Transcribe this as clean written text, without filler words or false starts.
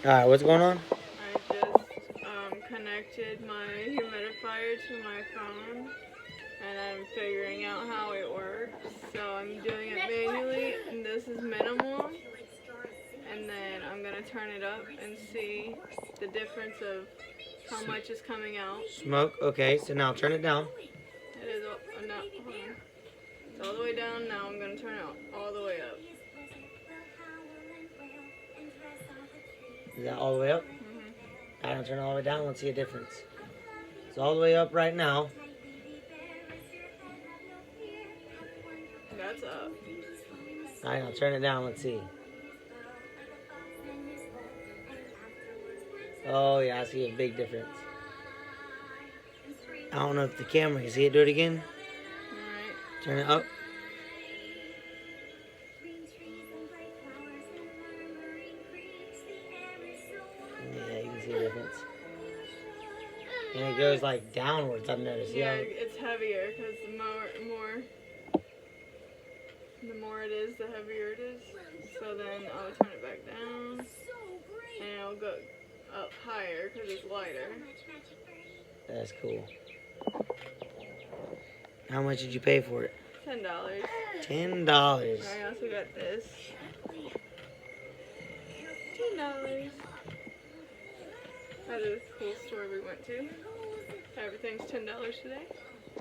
Alright, what's going on? I just connected my humidifier to my phone and I'm figuring out how it works. So I'm doing it manually and this is minimal. And then I'm going to turn it up and see the difference of how much is coming out. Smoke, okay, so now turn it down. It is no, hold on. It's all the way down. Now I'm going to turn it all the way up. Is that all the way up? Mm-hmm. Alright, turn it all the way down. Let's see a difference. It's all the way up right now. That's up. Alright, now turn it down. Let's see. Oh, yeah, I see a big difference. I don't know if the camera can see it. Do it again. Alright. Turn it up. Yeah, you can see the difference. And it goes like downwards, I've noticed. Yeah, it's heavier because the more it is, the heavier it is. So then I'll turn it back down and it'll go up higher because it's lighter. That's cool. How much did you pay for it? $10. $10. I also got this. $10. That is a cool store we went to. Everything's $10 today.